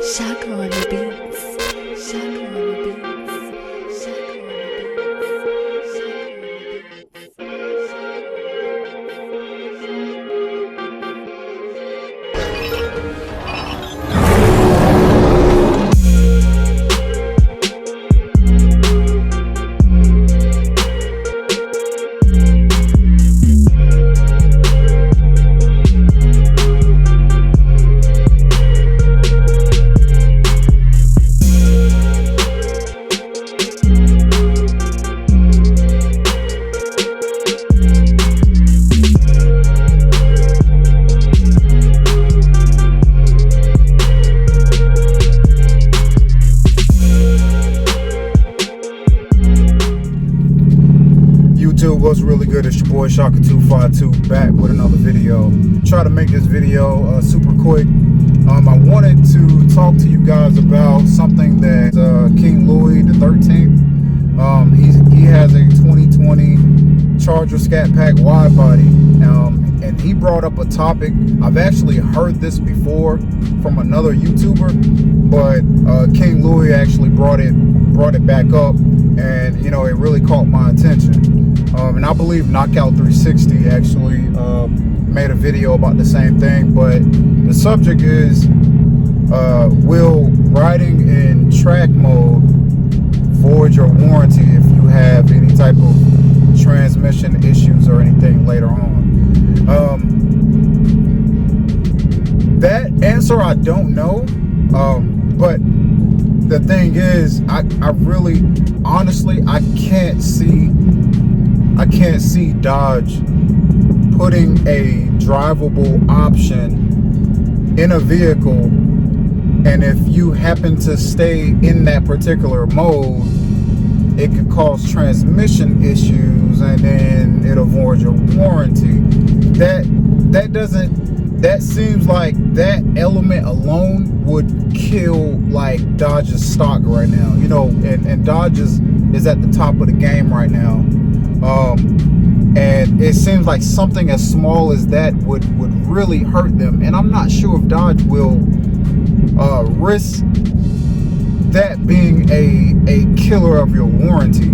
Shaka on the beats. Shaka on the beats. Shaka on the beats. Shaka on YouTube, what's really good? It's your boy Shaka252 back with another video. Try to make this video super quick. I wanted to talk to you guys about something that King Louis the 13th. He has a 2020 Charger Scat Pack wide body, and he brought up a topic. I've actually heard this before from another YouTuber, but King Louis actually brought it back up, and you know, it really caught my attention. And I believe Knockout 360 actually made a video about the same thing, but the subject is will riding in track mode void your warranty if you have any type of transmission issues or anything later on? That answer I don't know, but the thing is, I really honestly I can't see Dodge putting a drivable option in a vehicle, and if you happen to stay in that particular mode, it could cause transmission issues and then it'll void your warranty. That seems like that element alone would kill like Dodge's stock right now, you know, and Dodge is at the top of the game right now. And it seems like something as small as that would really hurt them, and I'm not sure if Dodge will risk that being a killer of your warranty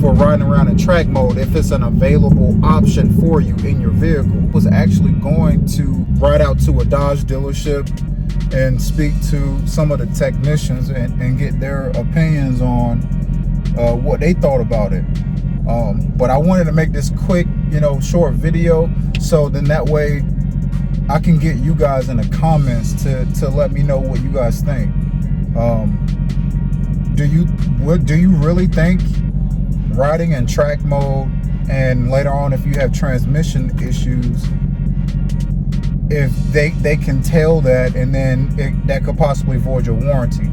for riding around in track mode if it's an available option for you in your vehicle. I was actually going to ride out to a Dodge dealership and speak to some of the technicians and get their opinions on what they thought about it. But I wanted to make this quick, you know, short video, so then that way I can get you guys in the comments to let me know what you guys think. Do you really think riding in track mode, and later on if you have transmission issues, if they can tell that, and then that could possibly void your warranty?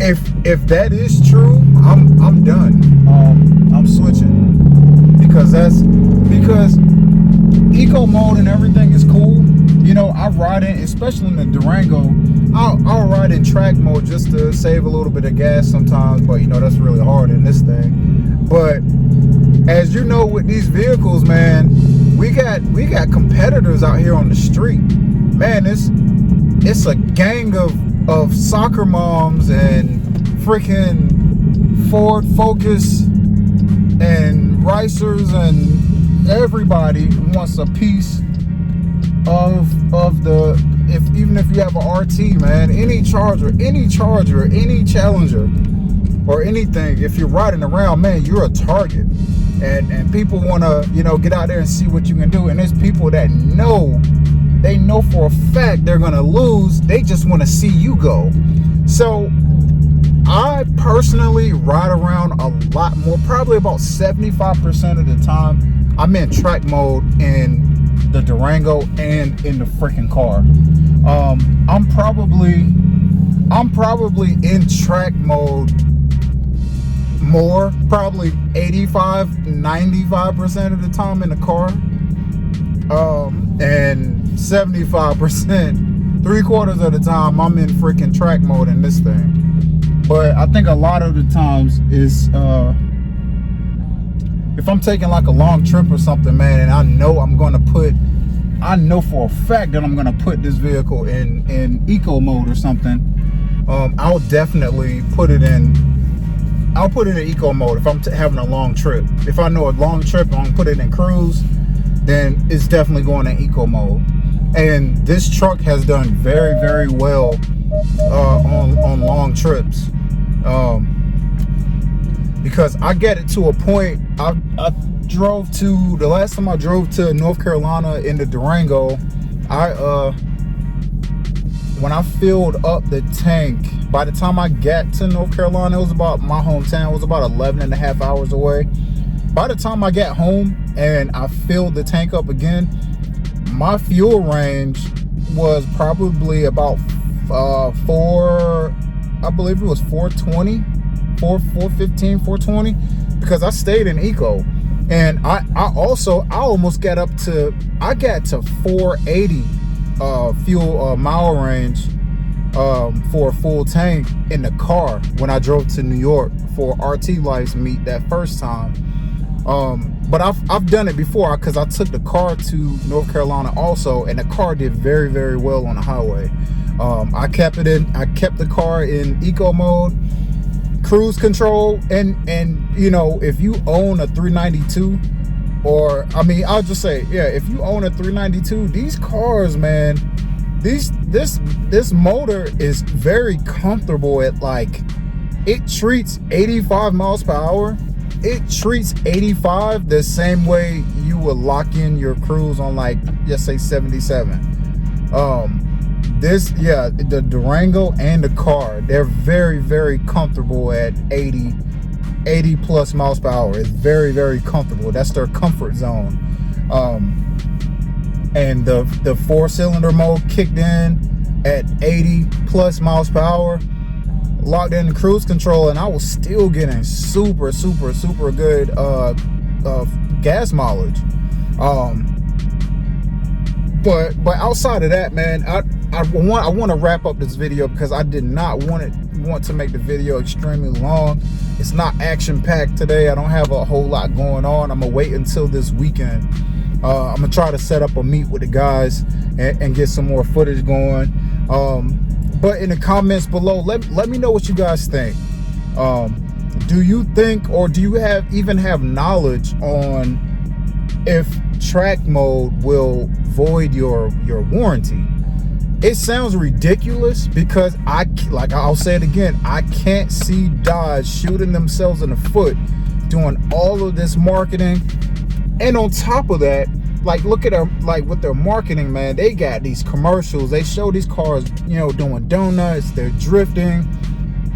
If that is true, I'm done. I'm switching, because eco mode and everything is cool. You know, I ride in, especially in the Durango, I'll ride in track mode just to save a little bit of gas sometimes, but you know, that's really hard in this thing. But as you know, with these vehicles, man, we got competitors out here on the street. Man, it's a gang of soccer moms and freaking Ford Focus and Ricers, and everybody wants a piece of the, even if you have a RT, man, any Charger, any Challenger or anything, if you're riding around, man, you're a target, and people want to, you know, get out there and see what you can do. And there's people that know for a fact they're gonna lose. They just want to see you go. So I personally ride around a lot more, probably about 75% of the time I'm in track mode in the Durango and in the freaking car. I'm probably in track mode more, probably 85-95% of the time in the car, and 75%, 3/4 of the time I'm in freaking track mode in this thing. But I think a lot of the times is if I'm taking like a long trip or something, man, and I know I'm gonna put I know for a fact that I'm gonna put this vehicle in eco mode or something, I'll definitely put it in. I'll put it in eco mode if I'm having a long trip. If I know a long trip, I'm gonna put it in cruise, then it's definitely going in eco mode. And this truck has done very, very well on long trips, because I get it to a point. I drove to, the last time I drove to North Carolina in the Durango, when I filled up the tank, by the time I got to North Carolina, it was about, my hometown was about 11 and a half hours away. By the time I got home and I filled the tank up again, my fuel range was probably about I believe it was 420, 415, 420, because I stayed in eco. And I almost got up to, I got to 480 fuel mile range for a full tank in the car when I drove to New York for RT Lights meet that first time. But I've done it before, because I took the car to North Carolina also, and the car did very, very well on the highway. I kept the car in eco mode, cruise control, and you know, if you own a 392, or I mean, I'll just say, yeah, if you own a 392, these cars, man, this motor is very comfortable at, like, it treats 85 miles per hour. It treats 85 the same way you would lock in your cruise on, like, just say 77. The Durango and the car, they're very, very comfortable at 80 plus miles per hour. It's very, very comfortable. That's their comfort zone. And the 4-cylinder mode kicked in at 80 plus miles per hour, locked in the cruise control, and I was still getting super, super, super good gas mileage. But outside of that, man, I want to wrap up this video, because I did not want to make the video extremely long. It's not action packed today. I don't have a whole lot going on. I'm gonna wait until this weekend. I'm gonna try to set up a meet with the guys and get some more footage going. But in the comments below, let me know what you guys think. Do you think, or do you even have knowledge on if track mode will void your warranty? It sounds ridiculous, because I'll say it again, I can't see Dodge shooting themselves in the foot doing all of this marketing. And on top of that, like, look at them, like, with their marketing, man, they got these commercials. They show these cars, you know, doing donuts, they're drifting,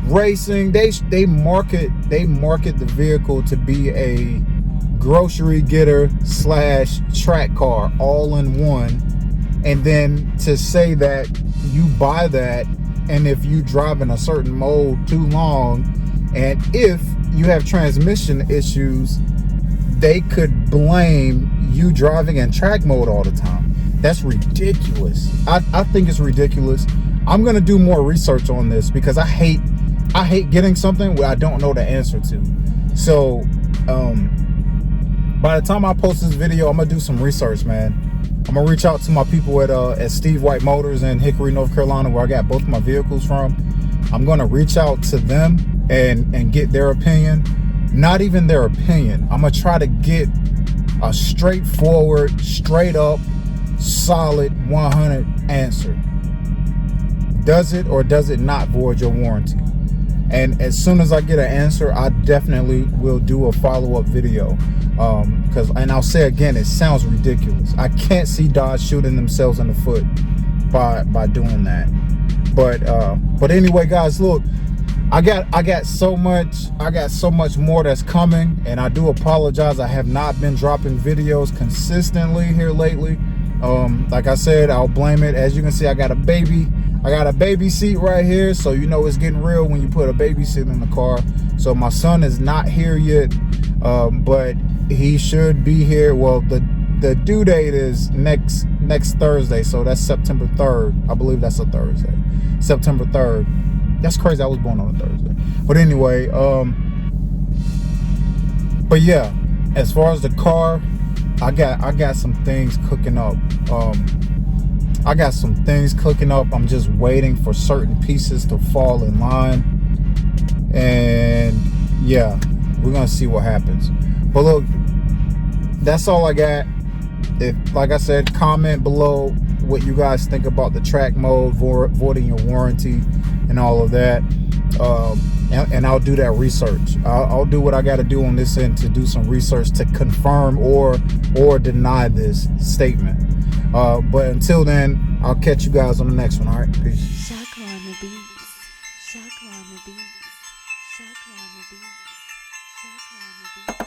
racing. They market the vehicle to be a grocery getter / track car all in one. And then to say that you buy that, and if you drive in a certain mode too long, and if you have transmission issues, they could blame you driving in track mode all the time. That's ridiculous. I think it's ridiculous. I'm gonna do more research on this, because I hate getting something where I don't know the answer to. So by the time I post this video, I'm gonna do some research, man. I'm gonna reach out to my people at Steve White Motors in Hickory, North Carolina, where I got both my vehicles from. I'm gonna reach out to them and get their opinion. Not even their opinion. I'm gonna try to get a straightforward, straight up, solid 100 answer. Does it or does it not void your warranty? And as soon as I get an answer, I definitely will do a follow-up video. And I'll say again, it sounds ridiculous. I can't see Dodge shooting themselves in the foot by doing that. But anyway, guys, look, I got so much more that's coming, and I do apologize. I have not been dropping videos consistently here lately. Like I said, I'll blame it. As you can see, I got a baby seat right here, so you know it's getting real when you put a baby seat in the car. So my son is not here yet, but he should be here. Well, the due date is next Thursday, so that's September 3rd. I believe that's a Thursday, September 3rd. That's crazy, I was born on a Thursday. But anyway, but yeah, as far as the car, I got some things cooking up. I got some things cooking up. I'm just waiting for certain pieces to fall in line. And yeah, we're gonna see what happens. But look, that's all I got. If, like I said, comment below what you guys think about the track mode, voiding your warranty and all of that. And I'll do that research. I'll do what I got to do on this end to do some research to confirm or deny this statement. But until then, I'll catch you guys on the next one. All right, peace. Shaka on the beats. Shaka on the beats. Shaka on the beats. Shaka on the beats.